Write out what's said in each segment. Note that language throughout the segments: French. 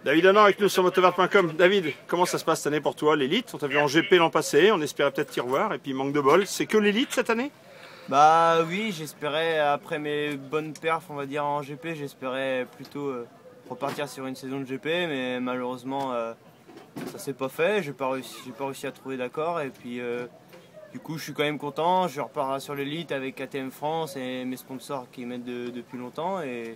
David Honor avec nous sur motovert.com. David, comment ça se passe cette année pour toi, l'élite? On t'a vu en GP l'an passé, on espérait peut-être t'y revoir, et puis manque de bol. C'est que l'élite cette année? Bah oui, j'espérais, après mes bonnes perfs, on va dire en GP, j'espérais plutôt repartir sur une saison de GP, mais malheureusement ça s'est pas fait, j'ai pas réussi à trouver d'accord, et puis du coup je suis quand même content, je repars sur l'élite avec KTM France et mes sponsors qui m'aident depuis longtemps, et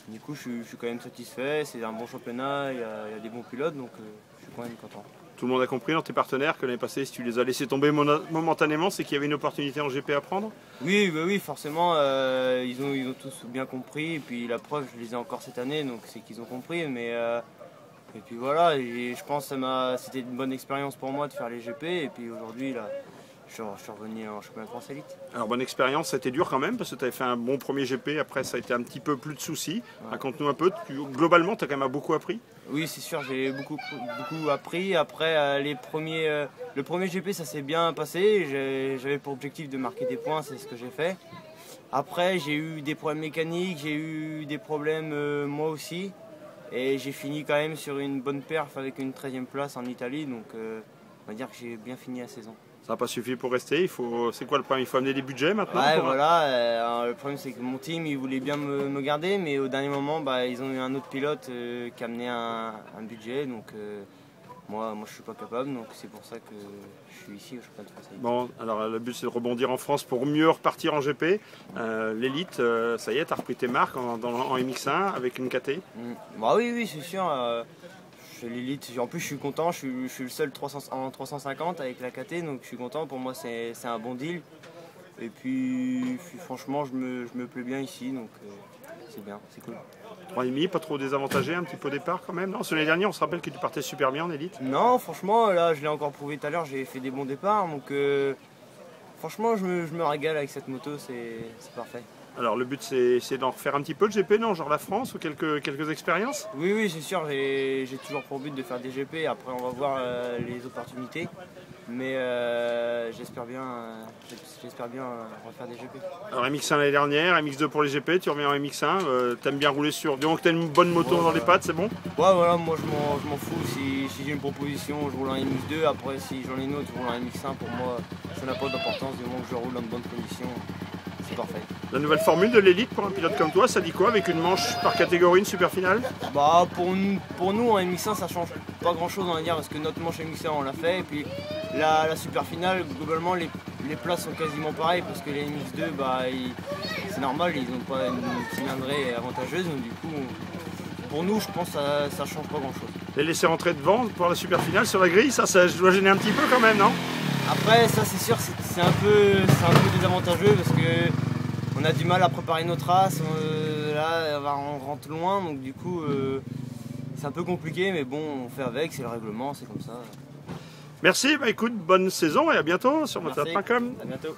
du coup je suis quand même satisfait, c'est un bon championnat, il y a des bons pilotes, donc je suis quand même content. Tout le monde a compris dans tes partenaires que l'année passée, si tu les as laissés tomber momentanément, c'est qu'il y avait une opportunité en GP à prendre? Oui, bah oui, forcément, ils ont tous bien compris, et puis la preuve, je les ai encore cette année, donc c'est qu'ils ont compris, mais et puis voilà, et je pense que c'était une bonne expérience pour moi de faire les GP, et puis aujourd'hui, là, je suis revenu en championnat de France élite. Alors bonne expérience, ça a été dur quand même, parce que tu avais fait un bon premier GP, après ça a été un petit peu plus de soucis. Ouais. Raconte-nous un peu, globalement, tu as quand même beaucoup appris? Oui, c'est sûr, j'ai beaucoup appris. Après, le premier GP, ça s'est bien passé. J'avais pour objectif de marquer des points, c'est ce que j'ai fait. Après, j'ai eu des problèmes mécaniques, j'ai eu des problèmes moi aussi. Et j'ai fini quand même sur une bonne perf avec une 13e place en Italie. Donc, on va dire que j'ai bien fini la saison. Ça n'a pas suffi pour rester, c'est quoi le problème? Il faut amener des budgets maintenant? Ouais, voilà, le problème c'est que mon team il voulait bien me garder, mais au dernier moment bah, ils ont eu un autre pilote qui a amené un budget, donc moi je suis pas capable, donc c'est pour ça que je suis ici au championnat de France. Bon, alors le but c'est de rebondir en France pour mieux repartir en GP. L'élite, ça y est, tu as repris tes marques en MX1 avec une KT? Bah oui, c'est sûr. L'élite, en plus je suis content, je suis le seul en 350 avec la KT, donc je suis content, pour moi c'est un bon deal. Et puis franchement je me plais bien ici, donc c'est bien, c'est cool. 3,5, pas trop désavantagé un petit peu au départ quand même? Non, l'année dernière on se rappelle que tu partais super bien en élite. Non, franchement là je l'ai encore prouvé tout à l'heure, j'ai fait des bons départs, donc franchement je me régale avec cette moto, c'est parfait. Alors le but c'est d'en refaire un petit peu de GP, non? Genre la France ou quelques expériences? Oui, c'est sûr, j'ai toujours pour but de faire des GP, après on va voir les opportunités. Mais j'espère bien refaire des GP. Alors MX1 l'année dernière, MX2 pour les GP, tu reviens en MX1, t'aimes bien rouler sur... Donc t'as une bonne moto dans les pattes, c'est bon? Ouais voilà, moi je m'en fous, si j'ai une proposition je roule en MX2, après si j'en ai une autre je roule en MX1, pour moi ça n'a pas d'importance du moment que je roule en bonne condition. C'est parfait. La nouvelle formule de l'élite pour un pilote comme toi, ça dit quoi avec une manche par catégorie, une super finale? Bah pour nous en MX1 ça change pas grand chose on va dire, parce que notre manche MX1 on l'a fait, et puis la super finale globalement les places sont quasiment pareilles, parce que les MX2 bah, c'est normal, ils n'ont pas une cylindrée avantageuse, donc du coup pour nous je pense que ça change pas grand chose. Les laisser rentrer devant pour la super finale sur la grille, ça doit gêner un petit peu quand même, non? Après ça c'est sûr, c'est un peu désavantageux, parce que on a du mal à préparer notre race, là on rentre loin, donc du coup c'est un peu compliqué, mais bon on fait avec, c'est le règlement, c'est comme ça. Merci, bah écoute, bonne saison et à bientôt sur motovert.com. À bientôt.